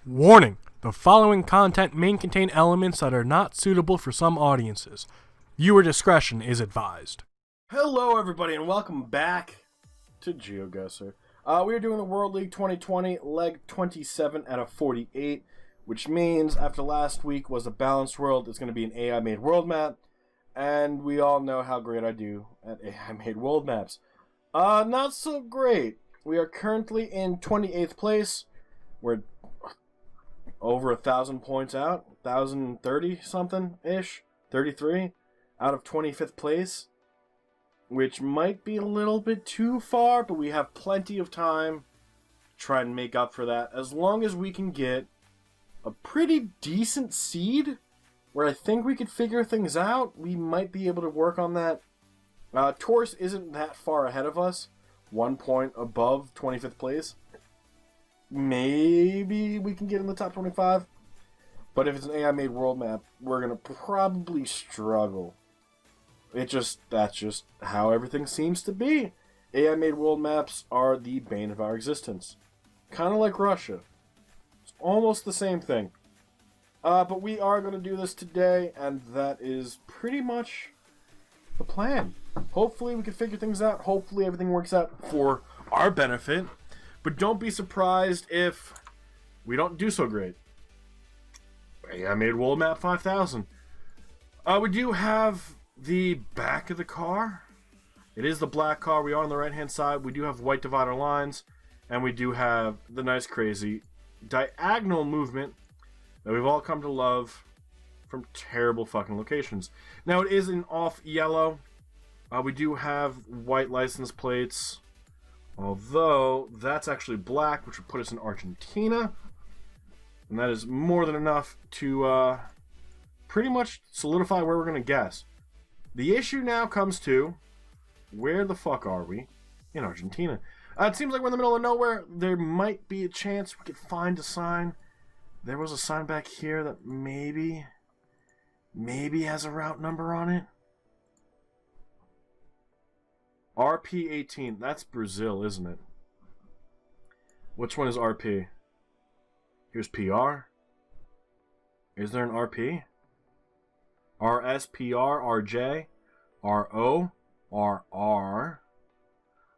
Warning! The following content may contain elements that are not suitable for some audiences. Viewer discretion is advised. Hello everybody and welcome back to Geoguessr. We are doing the World League 2020, leg 27 out of 48, which means after last week was a balanced world, it's going to be an AI-made world map, and we all know how great I do at AI-made world maps. Not so great. We are currently in 28th place. We're over 1,000 points out, 1,030 something ish, 33 out of 25th place, which might be a little bit too far, but we have plenty of time to try and make up for that. As long as we can get a pretty decent seed, where I think we could figure things out, we might be able to work on that. Taurus isn't that far ahead of us, 1 point above 25th place. Maybe we can get in the top 25. But if it's an AI-made world map, we're going to probably struggle. That's just how everything seems to be. AI-made world maps are the bane of our existence. Kind of like Russia. It's almost the same thing. But we are going to do this today, and that is pretty much the plan. Hopefully we can figure things out. Hopefully everything works out for our benefit. But don't be surprised if we don't do so great. I made World Map 5000. We do have the back of the car. It is the black car. We are on the right-hand side. We do have white divider lines. And we do have the nice, crazy diagonal movement that we've all come to love from terrible fucking locations. Now, it is in off yellow. We do have white license plates. Although, that's actually black, which would put us in Argentina. And that is more than enough to pretty much solidify where we're going to guess. The issue now comes to, where the fuck are we in Argentina? It seems like we're in the middle of nowhere. There might be a chance we could find a sign. There was a sign back here that maybe has a route number on it. RP18. That's Brazil, isn't it? Which one is RP? Here's PR. Is there an RP? RS, PR, RJ, RO, RR.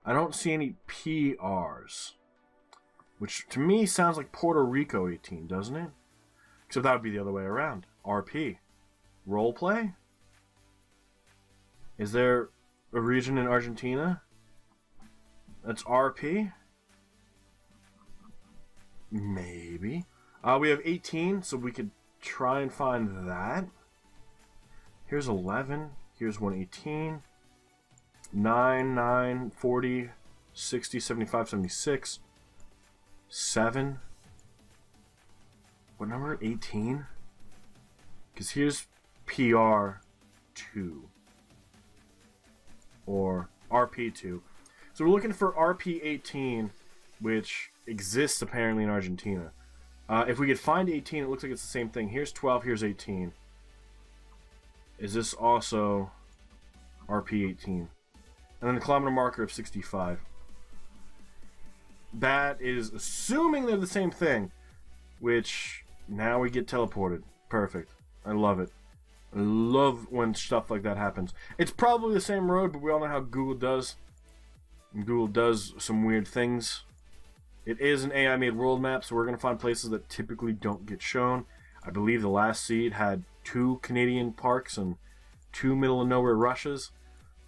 I don't see any PRs. Which to me sounds like Puerto Rico 18, doesn't it? Except that would be the other way around. RP. Roleplay? Is there a region in Argentina that's RP? Maybe. We have 18, so we could try and find that. Here's 11. Here's 118. 9, 9, 40, 60, 75, 76. 7. What number? 18? Because here's PR 2. Or RP2. So we're looking for RP18, which exists apparently in Argentina. If we could find 18, it looks like it's the same thing. Here's 12, here's 18. Is this also RP18? And then a kilometer marker of 65. That is assuming they're the same thing, which now we get teleported. Perfect. I love it. I love when stuff like that happens. It's probably the same road, but we all know how Google does. And Google does some weird things. It is an AI-made world map, so we're going to find places that typically don't get shown. I believe the last seed had 2 Canadian parks and 2 middle-of-nowhere rushes.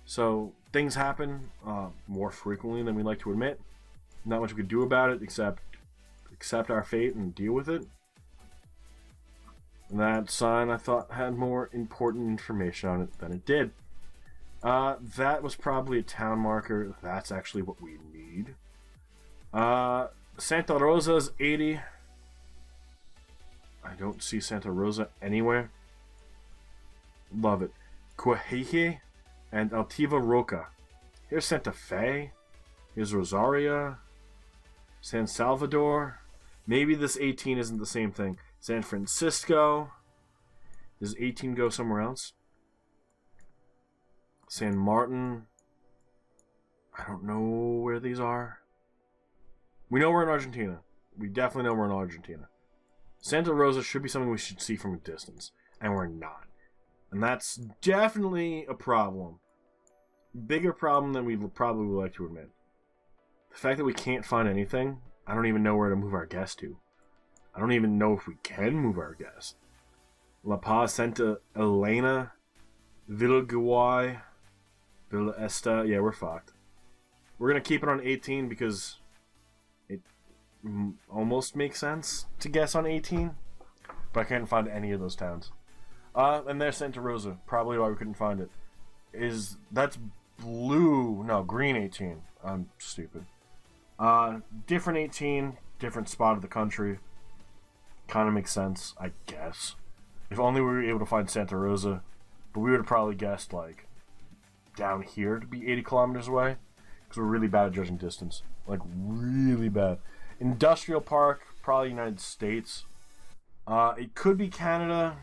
So things happen more frequently than we like to admit. Not much we could do about it except accept our fate and deal with it. That sign I thought had more important information on it than it did. That was probably a town marker. That's actually what we need. Santa Rosa's 80. I don't see Santa Rosa anywhere. Love it. Cuajije and Altiva Roca. Here's Santa Fe. Here's Rosaria. San Salvador. Maybe this 18 isn't the same thing. San Francisco. Does 18 go somewhere else? San Martin. I don't know where these are. We know we're in Argentina. We definitely know we're in Argentina. Santa Rosa should be something we should see from a distance, and we're not. And that's definitely a problem. Bigger problem than we probably would like to admit. The fact that we can't find anything, I don't even know where to move our guest to. I don't even know if we can move our guest. La Paz, Santa Elena, Villa Guay, Villa Esta. Yeah, we're fucked. We're going to keep it on 18 because it almost makes sense to guess on 18. But I can't find any of those towns. And there's Santa Rosa. Probably why we couldn't find it. That's blue. No, green 18. I'm stupid. Different 18. Different spot of the country. Kind of makes sense, I guess. If only we were able to find Santa Rosa. But we would have probably guessed, like, down here to be 80 kilometers away. Because we're really bad at judging distance. Like, really bad. Industrial Park, probably United States. It could be Canada.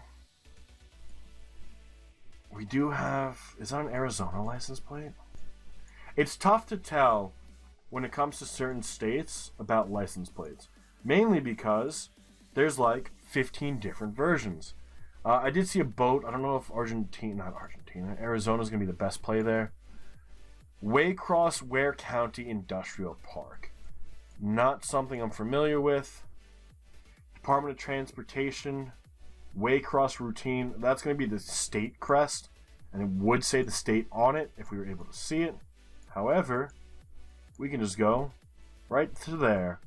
We do have... Is that an Arizona license plate? It's tough to tell when it comes to certain states about license plates. Mainly because there's like 15 different versions. I did see a boat. I don't know if Arizona's going to be the best play there. Waycross Ware County Industrial Park. Not something I'm familiar with. Department of Transportation. Waycross Routine. That's going to be the state crest. And it would say the state on it if we were able to see it. However, we can just go right to there.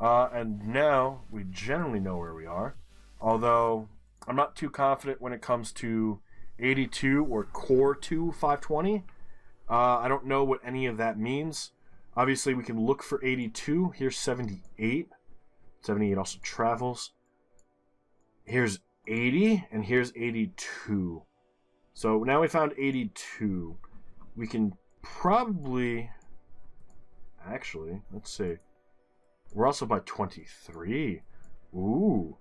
And now we generally know where we are. Although I'm not too confident when it comes to 82 or Core 2 520. I don't know what any of that means. Obviously, we can look for 82. Here's 78. 78 also travels. Here's 80, and here's 82. So now we found 82. We can probably... Actually, let's see. We're also by 23. Ooh.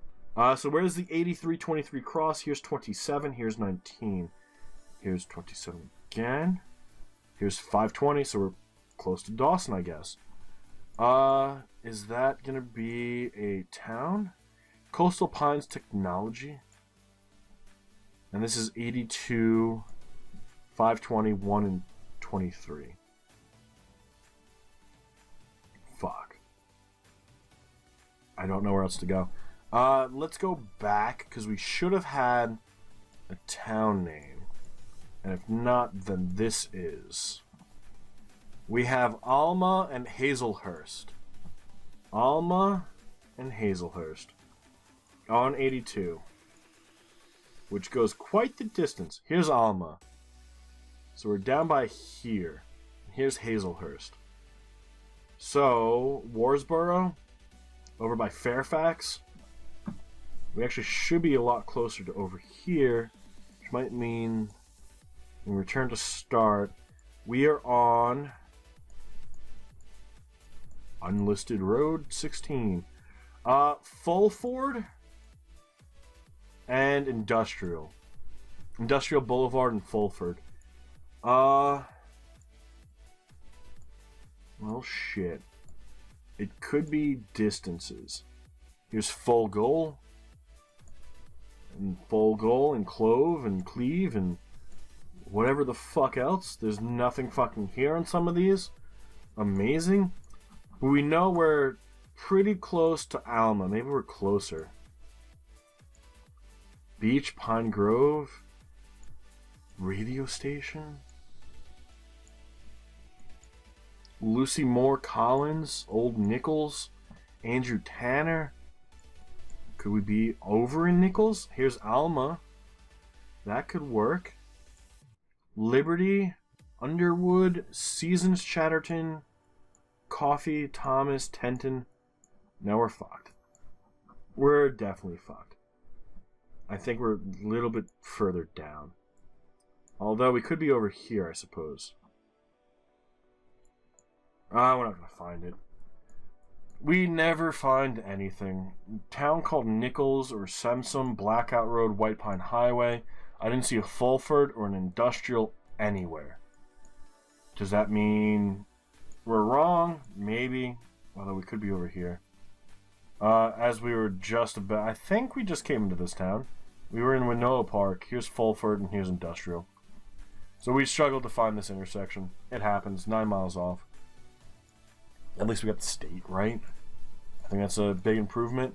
So where's the 83-23 cross? Here's 27. Here's 19. Here's 27 again. Here's 520, so we're close to Dawson, I guess. Is that going to be a town? Coastal Pines Technology. And this is 82, 520, 1, and 23. Fuck. I don't know where else to go. Let's go back, because we should have had a town name. And if not, then this is. We have Alma and Hazelhurst. Alma and Hazelhurst. On 82. Which goes quite the distance. Here's Alma. So we're down by here. Here's Hazelhurst. So, Warsboro, over by Fairfax. We actually should be a lot closer to over here, which might mean when we return to start, we are on Unlisted Road 16. Fulford and Industrial. Industrial Boulevard and Fulford. Well, shit. It could be distances. Here's Full Goal. And Full Goal and Clove and Cleve and whatever the fuck else. There's nothing fucking here on some of these. Amazing. But we know we're pretty close to Alma. Maybe we're closer. Beach, Pine Grove. Radio station. Lucy Moore Collins. Old Nichols. Andrew Tanner. Could we be over in Nichols? Here's Alma. That could work. Liberty. Underwood. Seasons Chatterton. Coffee. Thomas. Tenton. Now we're fucked. We're definitely fucked. I think we're a little bit further down. Although we could be over here, I suppose. We're not going to find it. We never find anything. Town called Nichols or Semsum, Blackout Road, White Pine Highway. I didn't see a Fulford or an industrial anywhere. Does that mean we're wrong? Maybe. Although we could be over here. As we were just about... I think we just came into this town. We were in Winoa Park. Here's Fulford and here's Industrial. So we struggled to find this intersection. It happens. 9 miles off. At least we got the state, right? I think that's a big improvement.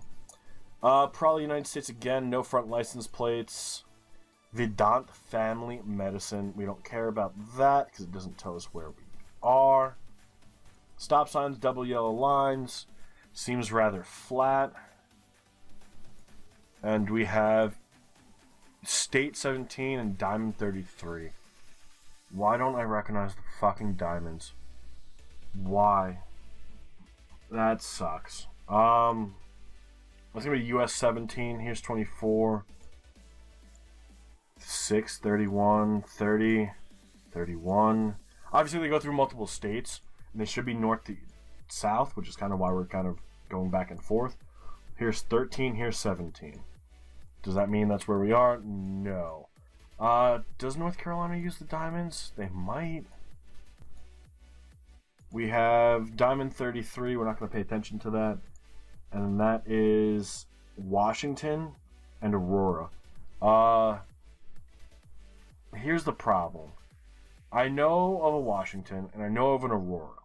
Probably United States again. No front license plates. Didnt family medicine. We don't care about that because it doesn't tell us where we are. Stop signs, double yellow lines. Seems rather flat. And we have State 17 and Diamond 33. Why don't I recognize the fucking diamonds? Why? That sucks. That's gonna be US 17. Here's 24. 6, 31, 30, 31. Obviously, they go through multiple states, and they should be north to south, which is kind of why we're kind of going back and forth. Here's 13, here's 17. Does that mean that's where we are? No. Does North Carolina use the diamonds? They might. We have Diamond 33. We're not going to pay attention to that. And that is Washington and Aurora. Here's the problem. I know of a Washington and I know of an Aurora.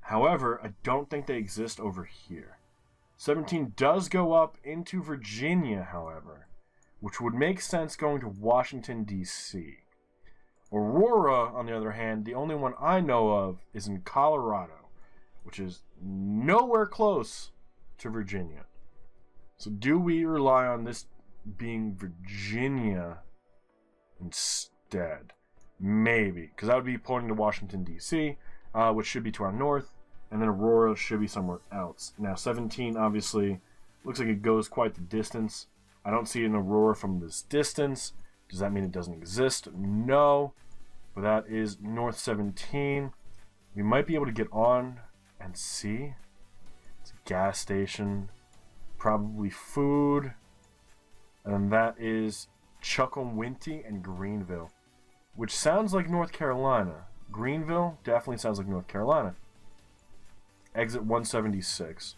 However, I don't think they exist over here. 17 does go up into Virginia, however, which would make sense going to Washington, D.C. Aurora, on the other hand, the only one I know of is in Colorado, which is nowhere close to Virginia. So do we rely on this being Virginia instead? Maybe, because that would be pointing to Washington, D.C., which should be to our north, and then Aurora should be somewhere else. Now, 17 obviously looks like it goes quite the distance. I don't see an Aurora from this distance. Does that mean it doesn't exist? No. But that is North 17. We might be able to get on and see. It's a gas station. Probably food. And then that is Chuckawinty and Greenville, which sounds like North Carolina. Greenville definitely sounds like North Carolina. Exit 176.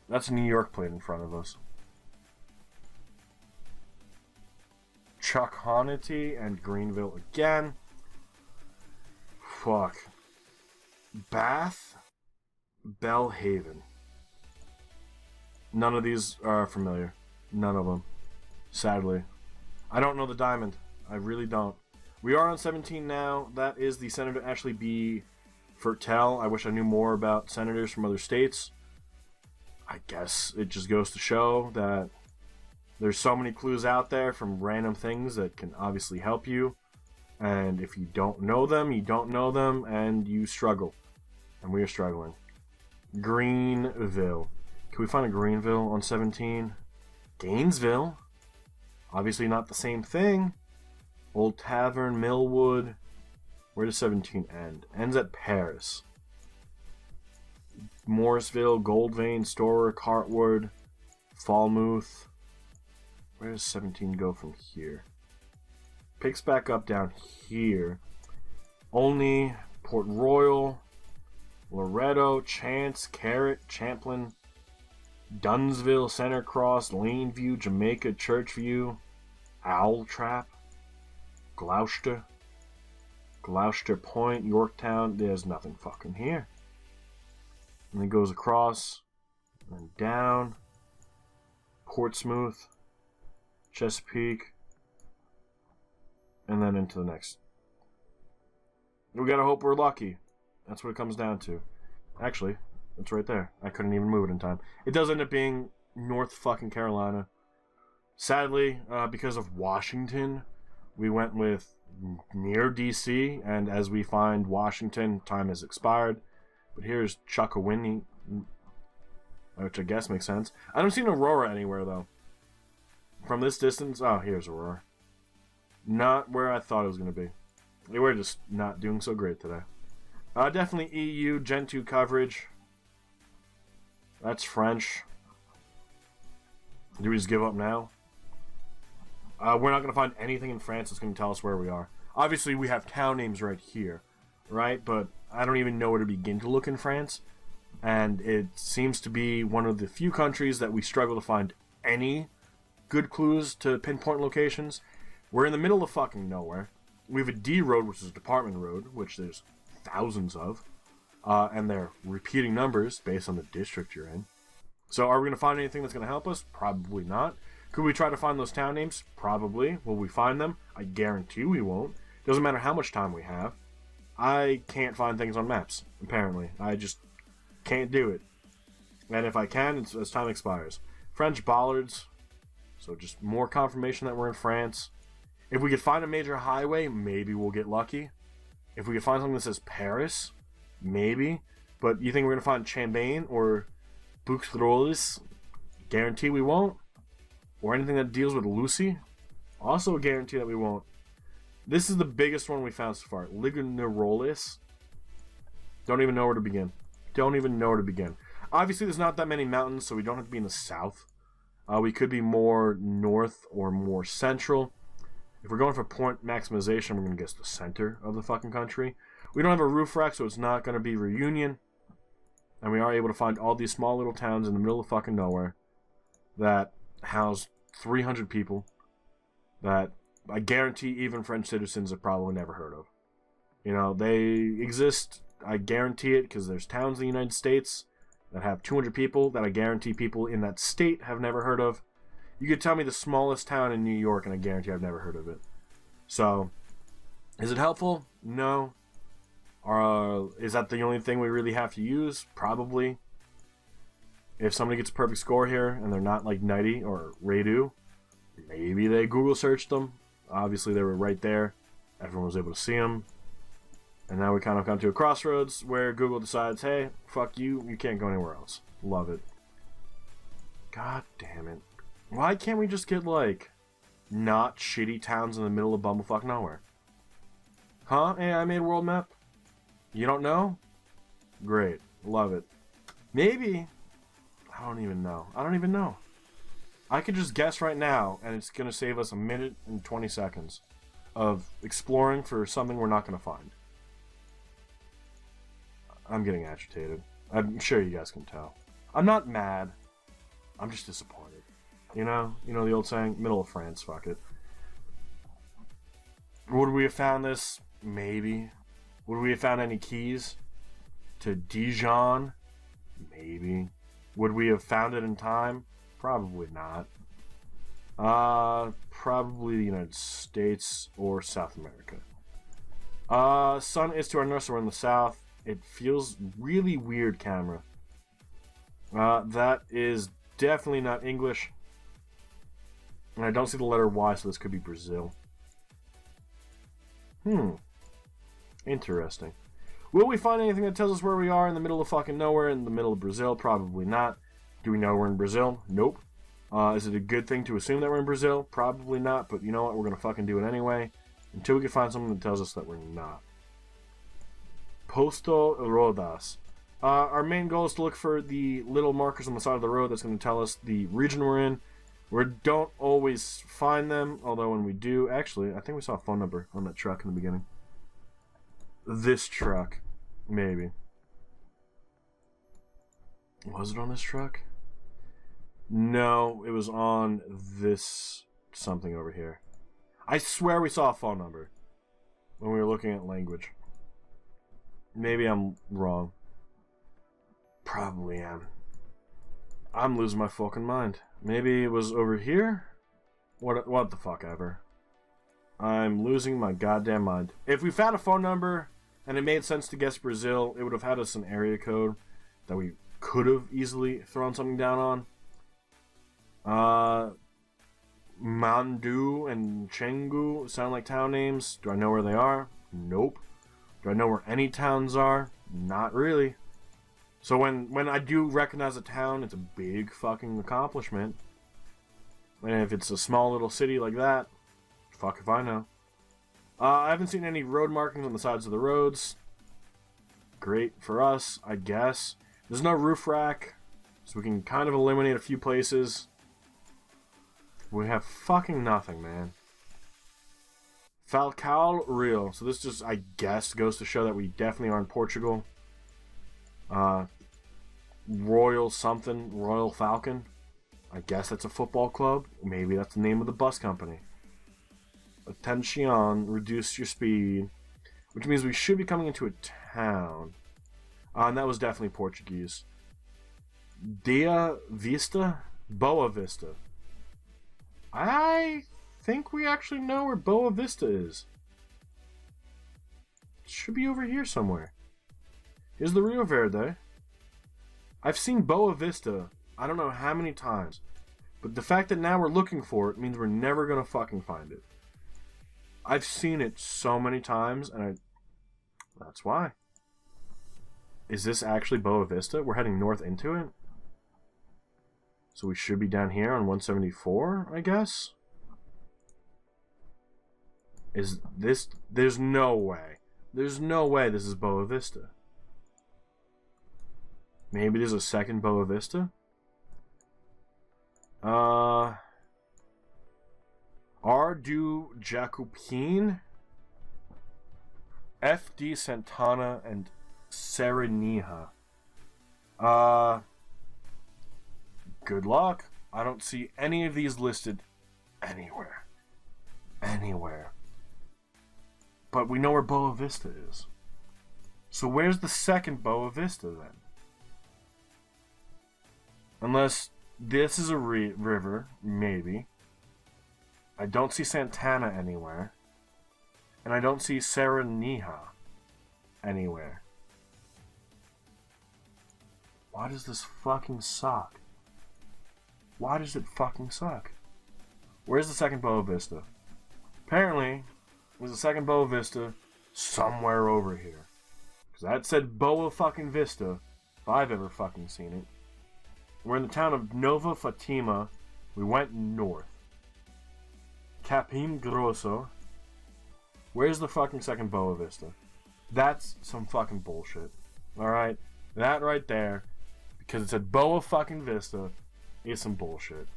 That's a New York plate in front of us. Chuckawinty and Greenville again. Fuck. Bath, Belhaven. None of these are familiar. None of them. Sadly. I don't know the diamond. I really don't. We are on 17 now. That is the Senator Ashley B. Fertel. I wish I knew more about senators from other states. I guess it just goes to show that there's so many clues out there from random things that can obviously help you. And if you don't know them, you don't know them, and you struggle. And we are struggling. Greenville. Can we find a Greenville on 17? Gainesville. Obviously not the same thing. Old Tavern, Millwood. Where does 17 end? Ends at Paris. Morrisville, Goldvein, Storer, Cartwood, Falmouth. Where does 17 go from here? Picks back up down here. Olney, Port Royal, Loretto, Chance, Carrot, Champlin, Dunsville, Center Cross, Laneview, Jamaica, Churchview, Owl Trap, Gloucester, Gloucester Point, Yorktown. There's nothing fucking here. And it goes across and down. Portsmouth, Chesapeake, and then into the next. We gotta hope we're lucky. That's what it comes down to. Actually, it's right there. I couldn't even move it in time. It does end up being North fucking Carolina. Sadly, because of Washington, we went with near DC, and as we find Washington, time has expired. But here's Chuckawinty, which I guess makes sense. I don't see an Aurora anywhere, though. From this distance, oh, here's Aurora. Not where I thought it was going to be. They were just not doing so great today. Definitely EU, Gen 2 coverage. That's French. Do we just give up now? We're not going to find anything in France that's going to tell us where we are. Obviously, we have town names right here, right? But I don't even know where to begin to look in France. And it seems to be one of the few countries that we struggle to find any good clues to pinpoint locations. We're in the middle of fucking nowhere. We have a D road, which is a department road, which there's thousands of. And they're repeating numbers based on the district you're in. So are we going to find anything that's going to help us? Probably not. Could we try to find those town names? Probably. Will we find them? I guarantee we won't. Doesn't matter how much time we have. I can't find things on maps, apparently. I just can't do it. And if I can, it's as time expires. French bollards. So just more confirmation that we're in France. If we could find a major highway, maybe we'll get lucky. If we could find something that says Paris, maybe. But you think we're going to find Champagne or Buxtehude? Guarantee we won't. Or anything that deals with Lucy? Also a guarantee that we won't. This is the biggest one we found so far. Ligonirolis. Don't even know where to begin. Don't even know where to begin. Obviously, there's not that many mountains, so we don't have to be in the south. We could be more north or more central. If we're going for point maximization, we're going to guess the center of the fucking country. We don't have a roof rack, so it's not going to be Reunion. And we are able to find all these small little towns in the middle of fucking nowhere that house 300 people that I guarantee even French citizens have probably never heard of. You know, they exist, I guarantee it, because there's towns in the United States that have 200 people that I guarantee people in that state have never heard of. You could tell me the smallest town in New York and I guarantee I've never heard of it. So, is it helpful? No. Is that the only thing we really have to use? Probably. If somebody gets a perfect score here and they're not like Nighty or Radu, maybe they Google searched them. Obviously they were right there. Everyone was able to see them. And now we kind of come to a crossroads where Google decides, hey, fuck you, you can't go anywhere else. Love it. God damn it. Why can't we just get, like, not shitty towns in the middle of bumblefuck nowhere? Huh? AI made world map? You don't know? Great. Love it. Maybe. I don't even know. I could just guess right now, and it's going to save us 1 minute and 20 seconds of exploring for something we're not going to find. I'm getting agitated. I'm sure you guys can tell. I'm not mad. I'm just disappointed. You know the old saying, middle of France, fuck it. Would we have found this? Maybe. Would we have found any keys to Dijon? Maybe. Would we have found it in time? Probably not. Probably the United States or South America. Sun is to our north, so we're in the south. It feels really weird, camera. That is definitely not English. And I don't see the letter Y, so this could be Brazil. Interesting. Will we find anything that tells us where we are in the middle of fucking nowhere, in the middle of Brazil? Probably not. Do we know we're in Brazil? Nope. Is it a good thing to assume that we're in Brazil? Probably not, but you know what? We're going to fucking do it anyway. Until we can find something that tells us that we're not. Posto Rodas. Our main goal is to look for the little markers on the side of the road that's going to tell us the region we're in. We don't always find them, although when we do... Actually, I think we saw a phone number on that truck in the beginning. This truck. Maybe. Was it on this truck? No, it was on this something over here. I swear we saw a phone number when we were looking at language. Maybe I'm wrong. Probably am. I'm losing my fucking mind. Maybe it was over here? What the fuck ever. I'm losing my goddamn mind. If we found a phone number and it made sense to guess Brazil, it would have had us an area code that we could have easily thrown something down on. Mandu and Chengu sound like town names. Do I know where they are? Nope. Do I know where any towns are? Not really. So when I do recognize a town, it's a big fucking accomplishment. And if it's a small little city like that, fuck if I know. I haven't seen any road markings on the sides of the roads. Great for us, I guess. There's no roof rack, so we can kind of eliminate a few places. We have fucking nothing, man. Falcao Rio. So this just, I guess, goes to show that we definitely are in Portugal. Royal something, Royal Falcon. I guess that's a football club. Maybe that's the name of the bus company. Attention, reduce your speed. Which means we should be coming into a town. And that was definitely Portuguese. Dia Vista? Boa Vista. I think we actually know where Boa Vista is. It should be over here somewhere. Here's the Rio Verde. I've seen Boa Vista I don't know how many times. But the fact that now we're looking for it means we're never gonna fucking find it. I've seen it so many times, and that's why. Is this actually Boa Vista? We're heading north into it? So we should be down here on 174, I guess? Is this... There's no way. There's no way this is Boa Vista. Maybe there's a second Boa Vista? Ardu Jacupine, FD Santana, and Sereniha. Good luck. I don't see any of these listed anywhere. Anywhere. But we know where Boa Vista is. So where's the second Boa Vista then? Unless this is a river, maybe. I don't see Santana anywhere. And I don't see Sereniha anywhere. Why does this fucking suck? Why does it fucking suck? Where's the second Boa Vista? Apparently, there's a second Boa Vista somewhere over here. Because that said Boa fucking Vista, if I've ever fucking seen it. We're in the town of Nova Fatima. We went north. Capim Grosso. Where's the fucking second Boa Vista? That's some fucking bullshit. Alright? That right there, because it said Boa fucking Vista, is some bullshit.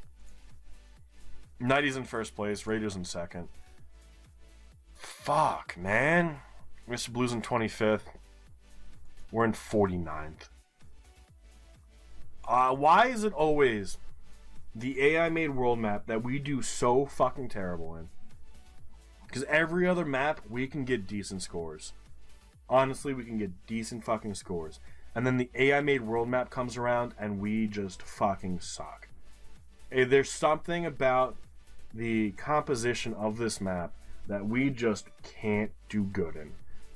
Nighty's in first place, Raiders in second. Fuck, man. Mr. Blue's in 25th. We're in 49th. Why is it always the AI-made world map that we do so fucking terrible in? Because every other map, we can get decent scores. Honestly, we can get decent fucking scores. And then the AI-made world map comes around, and we just fucking suck. There's something about the composition of this map that we just can't do good in.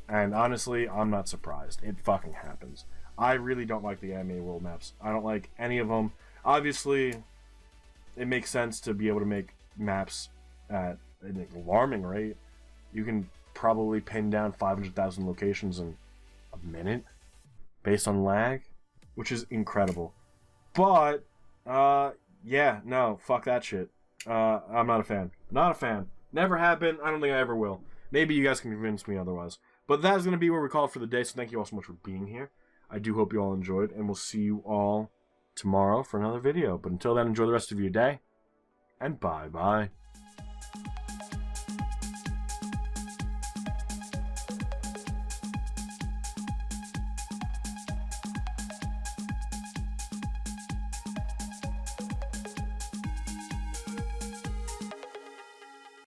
And honestly, I'm not surprised. It fucking happens. I really don't like the AI-made world maps. I don't like any of them. Obviously, it makes sense to be able to make maps at an alarming rate. You can probably pin down 500,000 locations in a minute based on lag, which is incredible. But, yeah, no, fuck that shit. I'm not a fan. Not a fan. Never have been. I don't think I ever will. Maybe you guys can convince me otherwise. But that is going to be where we call it for the day, so thank you all so much for being here. I do hope you all enjoyed, and we'll see you all tomorrow for another video. But until then, enjoy the rest of your day, and bye-bye.